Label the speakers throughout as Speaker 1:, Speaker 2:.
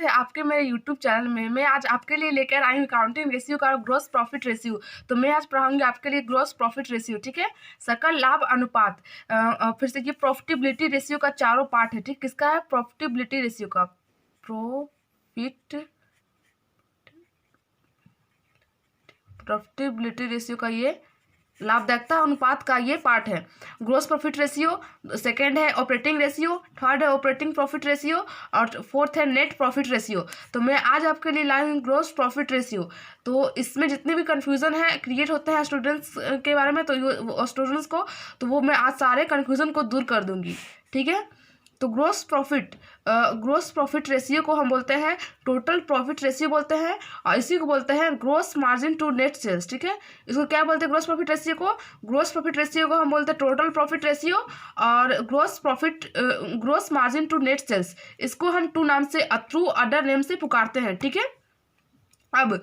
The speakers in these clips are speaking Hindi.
Speaker 1: है आपके मेरे यूट्यूब चैनल में। मैं आज आपके लिए लेकर आई हूँ अकाउंटिंग रेशियो का ग्रॉस प्रॉफिट रेशियो। तो मैं आज पढ़ाऊंगी आपके लिए ग्रॉस प्रॉफिट रेशियो, ठीक है। सकल लाभ अनुपात, फिर से ये प्रॉफिटेबिलिटी रेशियो का चारों पार्ट है, ठीक। किसका है? प्रॉफिटेबिलिटी रेशियो का। प्रॉफिटेबिलिटी रेशियो का ये लाभदायकता अनुपात का ये पार्ट है। ग्रोस प्रॉफिट रेशियो सेकंड है, ऑपरेटिंग रेशियो थर्ड है, ऑपरेटिंग प्रॉफिट रेशियो और फोर्थ है नेट प्रॉफिट रेशियो। तो मैं आज आपके लिए लाई हूँ ग्रोस प्रॉफिट रेशियो। तो इसमें जितने भी कंफ्यूजन है क्रिएट होते हैं स्टूडेंट्स के बारे में, तो स्टूडेंट्स को तो वो मैं आज सारे कंफ्यूजन को दूर कर दूंगी, ठीक है। तो ग्रोस प्रॉफिट रेशियो को हम बोलते हैं टोटल प्रॉफिट रेशियो बोलते हैं, और इसी को बोलते हैं gross margin to net sales, ठीक है। इसको क्या बोलते हैं? ग्रोस प्रॉफिट रेशियो को हम बोलते हैं टोटल प्रॉफिट रेशियो, और gross margin to net sales इसको हम टू नाम से थ्रू अदर नेम से पुकारते हैं, ठीक है। अब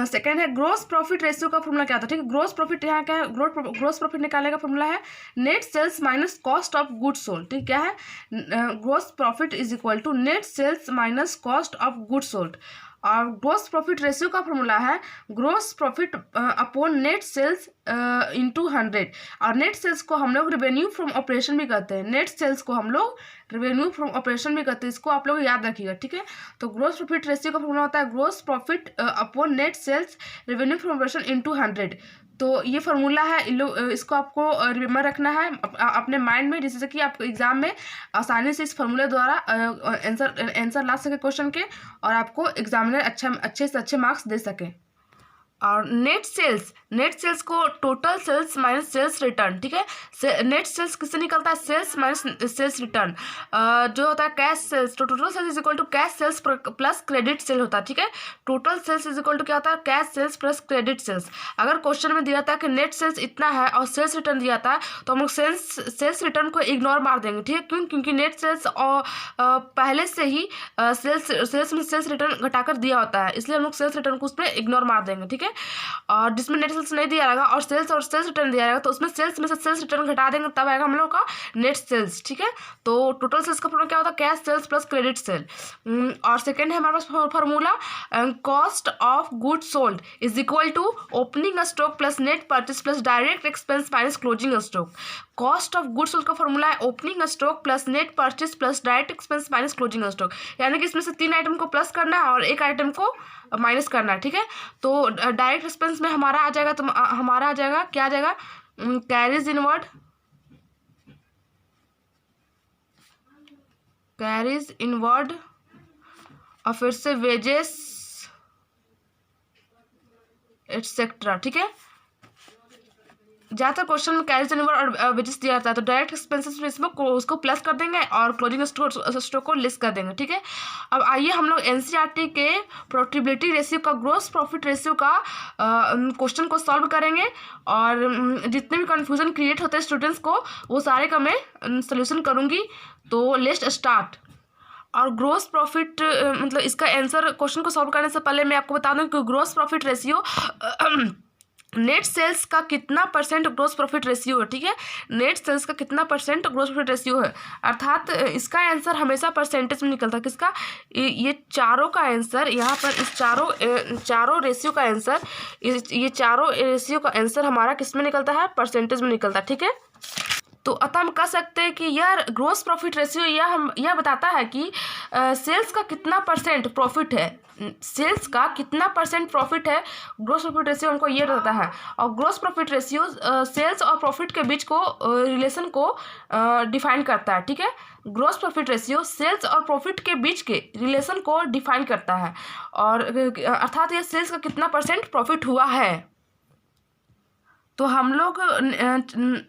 Speaker 1: सेकेंड है ग्रोस प्रॉफिट रेशियो का फॉर्मूला क्या था, ठीक है। ग्रोस प्रॉफिट यहाँ क्या है? ग्रोस प्रॉफिट निकालने का फॉर्मूला है net sales minus cost of goods sold, ठीक। क्या है? Gross profit is equal to net sales minus cost of goods sold. और ग्रोस प्रॉफिट रेशियो का फॉर्मूला है gross profit upon net sales into 100। और नेट सेल्स को हम लोग रेवेन्यू फ्रॉम ऑपरेशन भी कहते हैं। नेट सेल्स को हम लोग रेवेन्यू फ्रॉम ऑपरेशन भी कहते हैं, इसको आप लोग याद रखिएगा, ठीक है। तो ग्रोस प्रॉफिट रेशियो का फॉर्मूला होता है gross profit upon net sales revenue from operation into 100। तो ये फार्मूला है, इसको आपको रिमेम्बर रखना है अपने माइंड में, जिससे कि आपको एग्जाम में आसानी से इस फार्मूले द्वारा आंसर ला सके क्वेश्चन के, और आपको एग्जामिनर अच्छे से अच्छे मार्क्स दे सके। और नेट सेल्स को total sales minus sales return, ठीक है। नेट सेल्स किससे निकलता है? सेल्स माइनस सेल्स रिटर्न, जो होता है कैश सेल्स। तो total sales is equal to cash sales plus credit sale होता है, ठीक है। Total sales is equal to क्या होता है? Cash sales plus credit sales. अगर क्वेश्चन में दिया था कि नेट सेल्स इतना है और सेल्स रिटर्न दिया था, तो हम लोग सेल्स रिटर्न को इग्नोर मार देंगे, ठीक है। क्यों? क्योंकि नेट सेल्स और पहले से ही सेल्स में सेल्स रिटर्न घटाकर दिया होता है, इसलिए हम लोग सेल्स रिटर्न को उस पर इग्नोर मार देंगे, ठीक है। और जिसमें नेट सेल्स नहीं दिया रहेगा और सेल्स रिटर्न दिया रहेगा, तो उसमें सेल्स में से सेल्स रिटर्न घटा देंगे, तब आएगा हम लोग का नेट सेल्स, ठीक है। तो टोटल सेल्स का फॉर्मूला क्या होता है? Cash sales plus credit sale. और सेकंड है हमारे पास formula cost of good sold is equal to opening stock plus net purchase plus direct expense minus closing stock. Cost of good sold का फॉर्मूला है opening stock plus net purchase plus direct expense minus closing stock, यानी कि इसमें से 3 आइटम को प्लस करना है और 1 आइटम को माइनस करना है, ठीक है। तो डायरेक्ट एक्सपेंस में हमारा आ जाएगा, तो हमारा आ जाएगा क्या आ जाएगा? कैरीज इनवर्ड और फिर से वेजेस एटसेट्रा, ठीक है। ज़्यादातर क्वेश्चन में कैरीज इनवर्ड और वेजेस दिया जाता है, तो डायरेक्ट एक्सपेंसेस में इसमें उसको प्लस कर देंगे और क्लोजिंग स्टॉक को लेस कर देंगे, ठीक है। अब आइए हम लोग एनसीईआरटी के प्रॉफिटेबिलिटी रेशियो का ग्रोस प्रॉफिट रेशियो का क्वेश्चन को सॉल्व करेंगे, और जितने भी कन्फ्यूजन क्रिएट होते हैं स्टूडेंट्स को, वो सारे का मैं सोल्यूशन करूँगी। तो लेट्स स्टार्ट। और ग्रोस प्रॉफिट मतलब इसका आंसर क्वेश्चन को सॉल्व करने से पहले मैं आपको बता दूं कि gross profit ratio net sales का कितना परसेंट ग्रोस प्रॉफिट रेशियो है, ठीक है। नेट सेल्स का कितना परसेंट ग्रोस प्रॉफिट रेशियो है, अर्थात इसका आंसर हमेशा परसेंटेज में निकलता है। किसका? ये चारों का आंसर, यहाँ पर इस चारों रेशियो का आंसर, ये चारों रेशियो का आंसर हमारा किस में निकलता है? परसेंटेज में निकलता है, ठीक है। तो अतः हम कह सकते हैं कि यह ग्रोस प्रॉफिट रेशियो यह बताता है कि सेल्स का कितना परसेंट प्रॉफिट है, सेल्स का कितना परसेंट प्रॉफिट है। ग्रोस प्रॉफिट रेशियो हमको ये बताता है। और ग्रोस प्रॉफिट रेशियो सेल्स और प्रॉफिट के बीच को रिलेशन को डिफाइन करता है, ठीक है। ग्रोस प्रॉफिट रेशियो सेल्स और प्रॉफिट के बीच के रिलेशन को डिफाइन करता है, और अर्थात ये सेल्स का कितना परसेंट प्रॉफिट हुआ है। तो हम लोग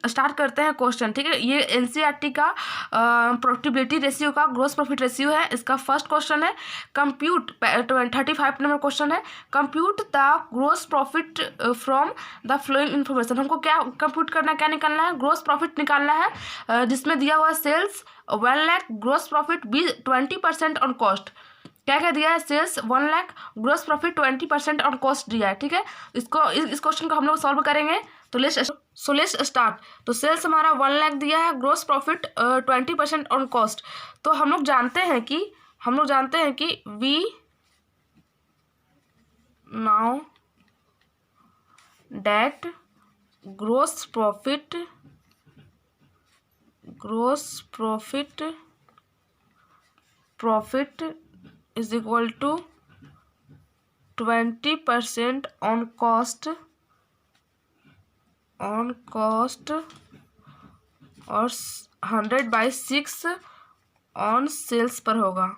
Speaker 1: स्टार्ट करते हैं क्वेश्चन, ठीक है। ये एनसीईआरटी का प्रॉफिटेबिलिटी रेशियो का ग्रोस प्रॉफिट रेशियो है। इसका फर्स्ट क्वेश्चन है कंप्यूट 35 नंबर क्वेश्चन है, compute the gross profit from the following information. हमको क्या कंप्यूट करना है, क्या निकालना है? ग्रोस प्रॉफिट निकालना है, जिसमें दिया हुआ sales 1 lakh, gross profit 20% on cost. क्या क्या दिया है? Sales 1 lakh, gross profit 20% on cost दिया है, ठीक है। इस क्वेश्चन को हम लोग सॉल्व करेंगे। तो लेट्स स्टार्ट। तो सेल्स हमारा 1 लाख दिया है, ग्रोस प्रॉफिट 20% ऑन कॉस्ट। तो हम लोग जानते हैं कि हम लोग जानते हैं कि we now that gross profit is equal to 20% on cost और 100/6 ऑन सेल्स पर होगा।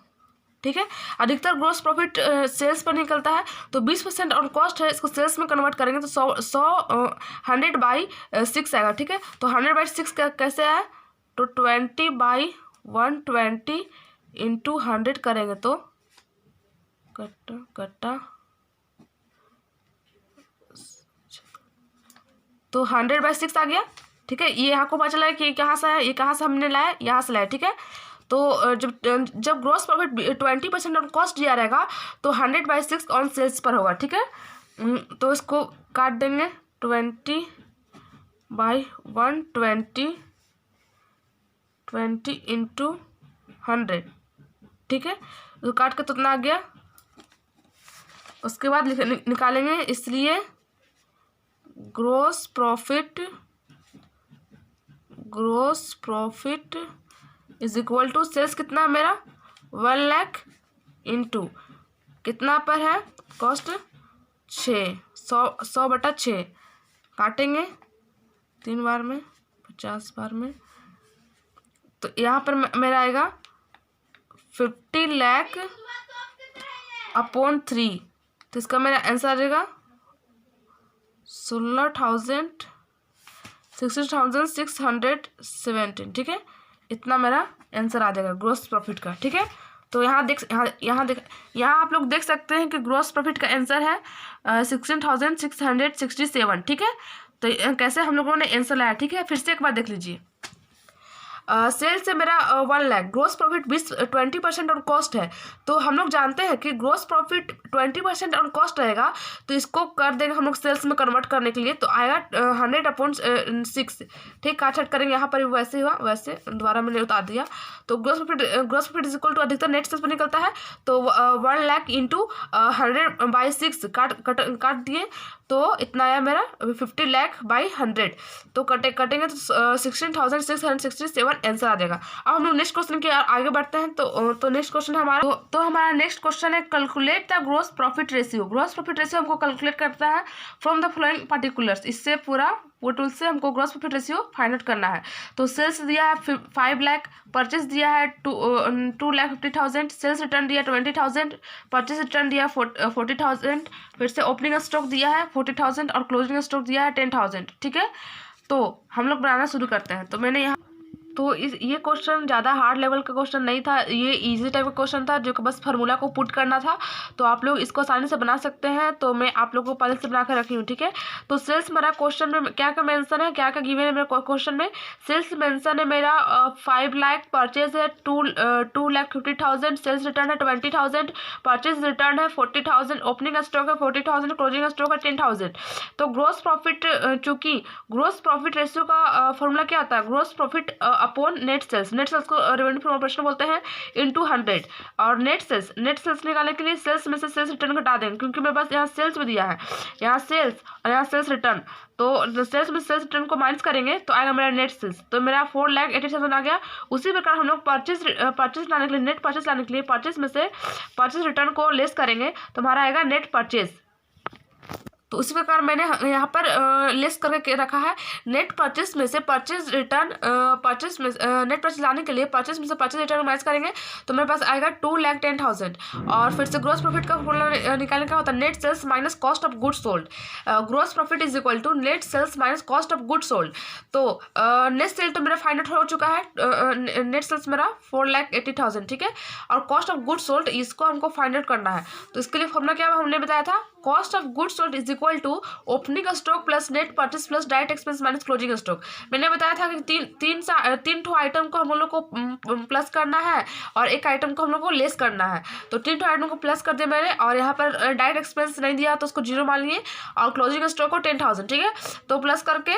Speaker 1: ठीक है, अधिकतर ग्रोस प्रॉफिट सेल्स पर निकलता है, तो 20% ऑन कॉस्ट है, इसको सेल्स में कन्वर्ट करेंगे तो 100/6 आएगा। ठीक है, तो 100/6 कैसे आया, तो 20/120 इंटू 100 करेंगे तो कट्टा तो 100/6 आ गया। ठीक है, ये यहाँ को पता चला है कि कहाँ से है, ये कहाँ से हमने लाया, यहाँ से लाया। ठीक है, तो जब ग्रोस प्रॉफिट 20% ऑन कॉस्ट दिया रहेगा तो 100/6 ऑन सेल्स पर होगा। ठीक है, तो इसको काट देंगे 20/120 इंटू 100। ठीक है, तो काट के तो इतना आ गया। उसके बाद निकालेंगे, इसलिए gross profit is equal to sales कितना है मेरा 1 लाख इंटू कितना पर है कॉस्ट 100/6 काटेंगे 3 बार में 50 बार में, तो यहाँ पर मेरा आएगा 50 लाख अपॉन 3, तो इसका मेरा आंसर आ जाएगा 16,617। ठीक है, इतना मेरा आंसर आ जाएगा ग्रोस प्रॉफिट का। ठीक है, तो यहाँ आप लोग देख सकते हैं कि ग्रोस प्रॉफिट का आंसर है 16,667। ठीक है, तो कैसे हम लोगों ने आंसर लाया। ठीक है, फिर से एक बार देख लीजिए। सेल्स से मेरा 1 lakh, gross profit 20% on cost है, तो हम लोग जानते हैं कि ग्रोस प्रॉफिट 20% ऑन कॉस्ट रहेगा, तो इसको कर देंगे हम लोग सेल्स में कन्वर्ट करने के लिए, तो आएगा 100/6। ठीक, काट छाट करेंगे, यहाँ पर भी वैसे ही हुआ, वैसे दोबारा मैंने उतार दिया। तो gross profit is equal to अधिकतर नेट सेल्स पर निकलता है, तो 1 लाख इंटू 100/6 काट दिए, तो इतना आया मेरा 50 लाख/100, तो कटेंगे तो 16,667 आंसर आ जाएगा। अब हम लोग नेक्स्ट क्वेश्चन के आगे बढ़ते हैं। तो नेक्स्ट क्वेश्चन है हमारा, तो हमारा नेक्स्ट क्वेश्चन है calculate the gross profit ratio. Gross profit ratio हमको कैलकुलेट करता है फ्रॉम द फॉलोइंग पार्टिकुलर्स, इससे पूरा वो टूल से हमको gross profit ratio find out करना है। तो सेल्स दिया है 5 लाख, परचेस दिया है 2,50,000, सेल्स रिटर्न दिया 20,000, परचेस रिटर्न दिया 40,000, फिर से ओपनिंग स्टॉक दिया है 40,000 और क्लोजिंग स्टॉक दिया है 10,000। ठीक है, तो हम लोग बनाना शुरू करते हैं। तो मैंने यहाँ ये क्वेश्चन ज़्यादा हार्ड लेवल का क्वेश्चन नहीं था, ये इजी टाइप का क्वेश्चन था जो कि बस फार्मूला को पुट करना था, तो आप लोग इसको आसानी से बना सकते हैं। तो मैं आप लोगों को पहले से बना कर रखी हूँ। ठीक है, तो सेल्स मेरा क्वेश्चन में क्या क्या मेंशन है, क्या क्या गिवन है मेरे क्वेश्चन में। सेल्स मेंशन है मेरा 5 लाख, परचेज है 2,50,000, सेल्स रिटर्न है 20,000, परचेज रिटर्न है 40,000, ओपनिंग स्टॉक है 40,000, क्लोजिंग स्टॉक है 10,000। तो ग्रोस प्रॉफिट, चूंकि ग्रोस प्रॉफिट रेशियो का फॉर्मूला क्या आता है, gross profit upon net sales को रेवेन्यू फ्रॉम ऑपरेशन बोलते हैं, इंटू 100। और नेट सेल्स निकालने के लिए सेल्स में से सेल्स रिटर्न घटा देंगे, क्योंकि मेरे पास यहाँ सेल्स भी दिया है, यहाँ सेल्स और यहाँ सेल्स रिटर्न, तो सेल्स में सेल्स रिटर्न को माइनस करेंगे तो आएगा मेरा नेट सेल्स, तो मेरा 4,80,000 आ गया। उसी प्रकार हम लोग परचेज लाने के लिए, नेट परचेज लाने के लिए परचेज में से परचेज रिटर्न को लेस करेंगे तो हमारा आएगा नेट परचेज। तो उसी प्रकार मैंने यहाँ पर लेस करके रखा है। नेट परचेस में से परचेज रिटर्न, नेट परचेज लाने के लिए परचेज में से परचेज रिटर्न माइनस करेंगे तो मेरे पास आएगा 2,10,000। और फिर से ग्रोस प्रॉफिट का फॉर्मूला निकालने का होता है net sales minus cost of goods sold. Gross profit is equal to net sales minus cost of goods sold. तो नेट सेल तो मेरा फाइंड आउट हो चुका है, नेट सेल्स मेरा 4,80,000। ठीक है, और कॉस्ट ऑफ गुड्स सोल्ड इसको हमको फाइंड आउट करना है। तो इसके लिए फॉर्मूला क्या हमने बताया था, cost of goods sold is equal to opening stock plus net purchase plus direct expense minus closing stock. मैंने बताया था कि तीन ठो आइटम को हम लोग को प्लस करना है और एक आइटम को हम लोग को लेस करना है। तो 3 ठो आइटम को प्लस कर दिया मैंने और यहाँ पर डायरेक्ट एक्सपेंस नहीं दिया तो उसको 0 मान लिए और क्लोजिंग स्टॉक को 10,000, ठीक है। तो प्लस करके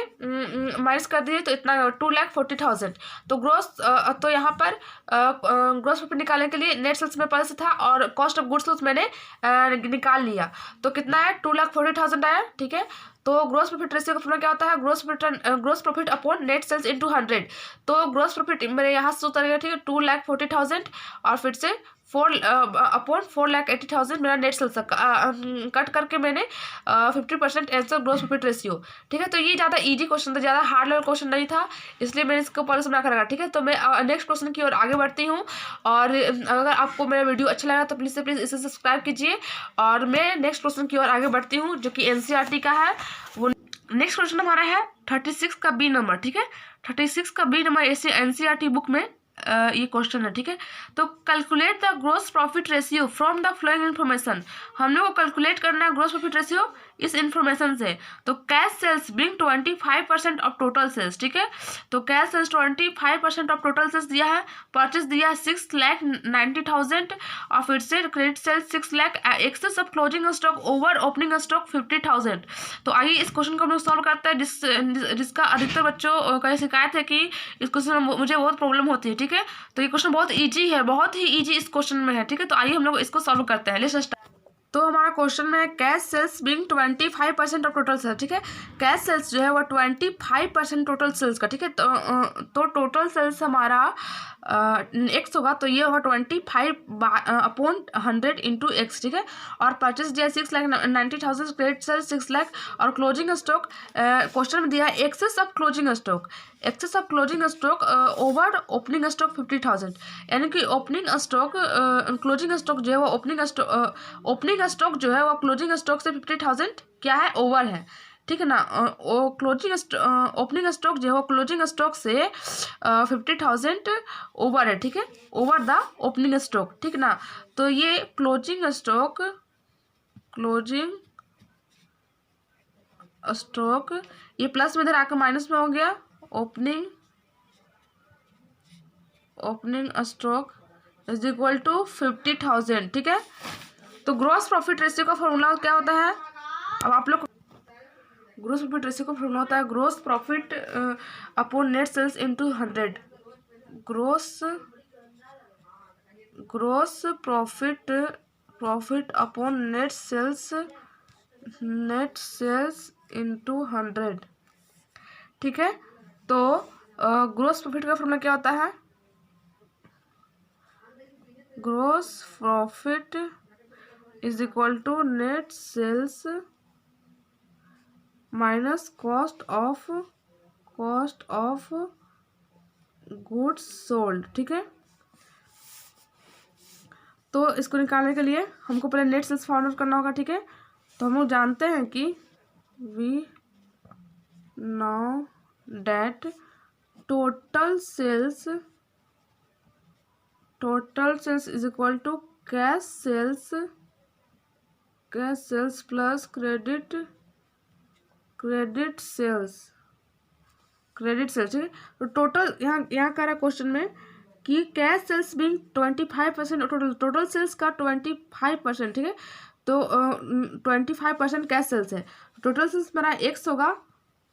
Speaker 1: माइनस कर दिए तो इतना 2,40,000। तो तो यहाँ पर ग्रॉस प्रॉफिट निकालने के लिए नेट सेल्स में पहले से था और कॉस्ट ऑफ गुड्स सोल्ड मैंने निकाल लिया। तो कितना है 2,40,000 आया, ठीक है। तो ग्रॉस प्रॉफिट रेशियो का फॉर्मूला क्या होता है, gross profit upon net sales into 100। तो ग्रॉस प्रॉफिट मेरे यहाँ से उतर गया, ठीक है, 2,40,000 और फिर से 4,80,000 मेरा नेट सेल्स कट करके मैंने 50% आंसर ग्रॉस प्रॉफिट रेशियो, ठीक है। तो ये ज़्यादा इजी क्वेश्चन था, ज़्यादा हार्ड लेवल क्वेश्चन नहीं था, इसलिए मैंने इसको पहले से बना कर रखा, ठीक है। तो मैं नेक्स्ट क्वेश्चन की ओर आगे बढ़ती हूँ और अगर आपको मेरा वीडियो अच्छा लगा तो प्लीज़ से प्लीज़ इसे सब्सक्राइब कीजिए और मैं नेक्स्ट क्वेश्चन की ओर आगे बढ़ती हूँ जो कि एनसीईआरटी का है। वो नेक्स्ट क्वेश्चन हमारा है 36 का बी नंबर, ठीक है। 36 का बी नंबर ऐसे एनसीईआरटी बुक में ये क्वेश्चन है, ठीक है। तो calculate the gross profit ratio from the following information. हम लोग को कैलकुलेट करना है ग्रॉस प्रॉफिट रेशियो इस इन्फॉर्मेशन से। तो cash sales being 25% of total sales, ठीक है। तो cash sales 25% of total sales दिया है, परचेस दिया है 6,90,000 और फिर से credit sales 6 lakh, excess of closing stock over opening stock 50,000। तो आइए इस क्वेश्चन को हम लोग सॉल्व करते हैं जिसका अधिकतर बच्चों का शिकायत है कि इस क्वेश्चन में मुझे बहुत प्रॉब्लम होती है, ठीक है। तो ये क्वेश्चन बहुत ईजी है, बहुत ही ईजी इस क्वेश्चन में है, ठीक है। तो आइए हम लोग इसको सॉल्व करते हैं। Let's start. तो हमारा क्वेश्चन में है cash sales being 25% of total sales, ठीक है। कैश सेल्स जो है वो 25% टोटल सेल्स का, ठीक है। तो टोटल सेल्स हमारा एक्स होगा, तो ये होगा 25/100 इंटू एक्स, ठीक है। और परचेस दिया 6,90,000, क्रेडिट सेल्स 6 लाख और क्लोजिंग स्टॉक क्वेश्चन में दिया है excess of closing stock, excess of closing stock over opening stock 50,000, यानी कि ओपनिंग स्टॉक क्लोजिंग स्टॉक जो है वो ओपनिंग स्टॉक जो है वो क्लोजिंग स्टॉक से 50,000 क्या है, ओवर है, ठीक है ना। ओपनिंग स्टॉक जो है वो क्लोजिंग स्टॉक से 50,000 ओवर है, ठीक है, ओवर द ओपनिंग स्टॉक, ठीक ना। तो ये क्लोजिंग स्टॉक ये प्लस में इधर आकर माइनस में हो गया, opening stock is equal to 50,000, ठीक है। तो ग्रॉस प्रॉफिट रेशियो का फॉर्मूला क्या होता है, अब आप लोग ग्रॉस प्रॉफिट रेशियो का फॉर्मूला होता है gross profit upon net sales into 100। Gross profit upon net sales into 100, ठीक है। तो ग्रॉस प्रॉफिट का फॉर्मूला क्या होता है, gross profit is equal to net sales minus cost of goods sold, ठीक है। तो इसको निकालने के लिए हमको पहले नेट सेल्स फाइंड आउट करना होगा, ठीक है। तो हम लोग जानते हैं कि we know that total sales is equal to cash sales plus credit sales, ठीक है। तो टोटल यहाँ कह रहा है क्वेश्चन में कि cash sales being 25% total sales का 25%, ठीक है। तो 25% कैश सेल्स है, टोटल सेल्स मेरा एक्स होगा,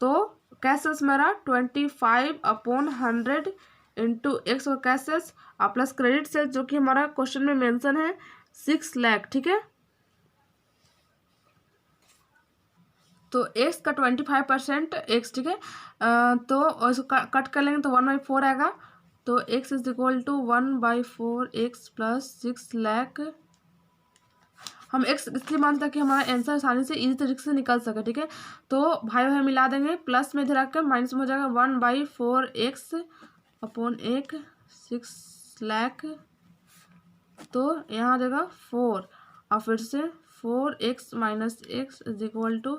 Speaker 1: तो कैश सेल्स मेरा 25/100 इंटू एक्स होगा कैश सेल्स और प्लस क्रेडिट सेल्स जो कि हमारा क्वेश्चन में मेंशन है 6 लाख, ठीक है। तो एक्स का 25% एक्स, ठीक है। तो इसको कट कर लेंगे तो 1/4 आएगा, तो x is equal to 1/4 x plus 6 lakh. हम एक्स इसलिए मानते हैं कि हमारा आंसर आसानी से इजी तरीके से निकल सके, ठीक है। तो भाई मिला देंगे, प्लस में इधर आकर माइनस में हो जाएगा 1/4 एक्स अपॉन 6 लाख, तो यहाँ आ जाएगा 4 और फिर से 4x minus x is equal to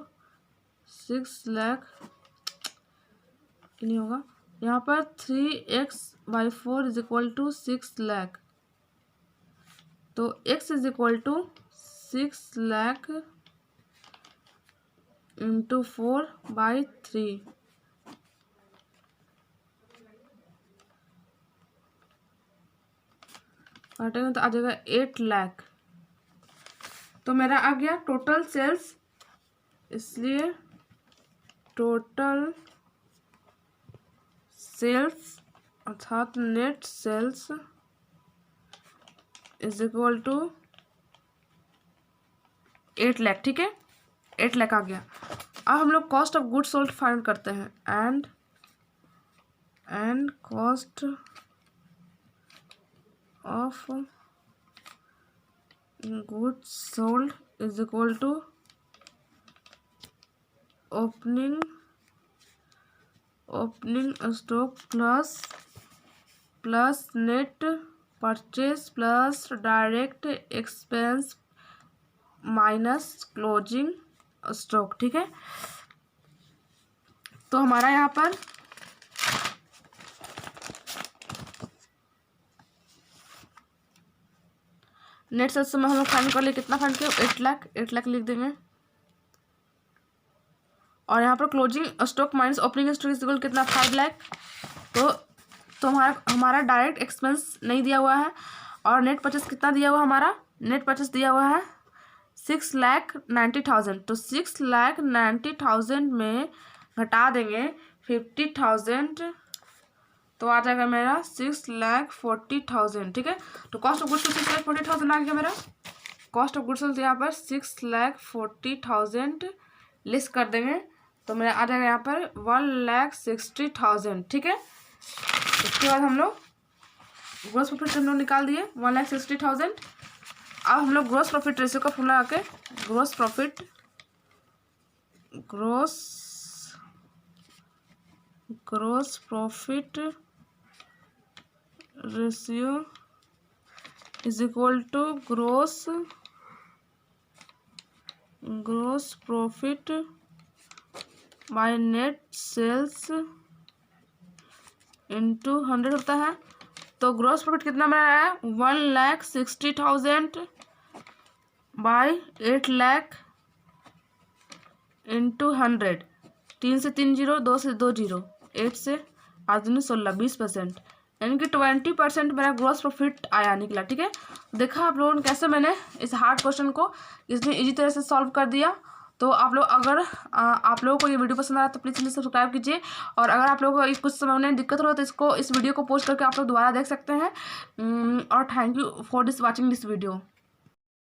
Speaker 1: 6 lakh, नहीं होगा यहाँ पर 3x/4 is equal to 6 lakh. तो x is equal to 6 lakh into 4/3 काटेंगे तो आ जाएगा 8 लाख। तो मेरा आ गया टोटल सेल्स, इसलिए टोटल सेल्स अर्थात net sales is equal to 8 lakh. ठीक है, 8 लाख आ गया। अब हम लोग cost of goods sold find करते हैं। And cost of goods sold is equal to opening stock plus net purchase plus direct expense minus closing stock. ठीक है, तो हमारा यहाँ पर नेट सेल्स में हम लोग फाइंड कर लिए, कितना फाइंड किया 8 लाख लिख देंगे। और यहाँ पर closing stock minus opening stock equal कितना 5 लाख। तो हमारा डायरेक्ट एक्सपेंस नहीं दिया हुआ है। और नेट परचेस कितना दिया हुआ, हमारा नेट परचेस दिया हुआ है 6,90,000। तो 6,90,000 में घटा देंगे 50,000 तो आ जाएगा मेरा 6,40,000। ठीक है, तो कॉस्ट ऑफ गुड्स 6,40,000 आ गया मेरा। कॉस्ट ऑफ गुड्स यहाँ पर 6,40,000 लेस कर देंगे तो मेरा आ जाएगा यहाँ पर 1,60,000। ठीक है, इसके बाद हम लोग ग्रॉस प्रॉफिट हम लोग निकाल दिए 1,60,000। अब हम लोग ग्रॉस प्रॉफिट रेशियो का फॉर्मूला आके gross profit ratio is equal to gross profit by net sales into 100 होता है। तो ग्रॉस प्रॉफिट कितना मेरा आया 1,60,000 बाय 8 लाख इंटू 100। 3 से 3 जीरो, 2 से 2 जीरो, 8 से 8 दूनी 16, 20%, यानी कि 20% मेरा ग्रॉस प्रॉफिट आया निकला। ठीक है, देखा आप लोगों ने कैसे मैंने इस हार्ड क्वेश्चन को इतनी इजी तरह से सॉल्व कर दिया। तो आप लोग अगर आप लोगों को ये वीडियो पसंद आया तो प्लीज़ चैनल सब्सक्राइब कीजिए। और अगर आप लोगों को कुछ समय में दिक्कत हो तो इस वीडियो को पोस्ट करके आप लोग दोबारा देख सकते हैं। और thank you for watching this video.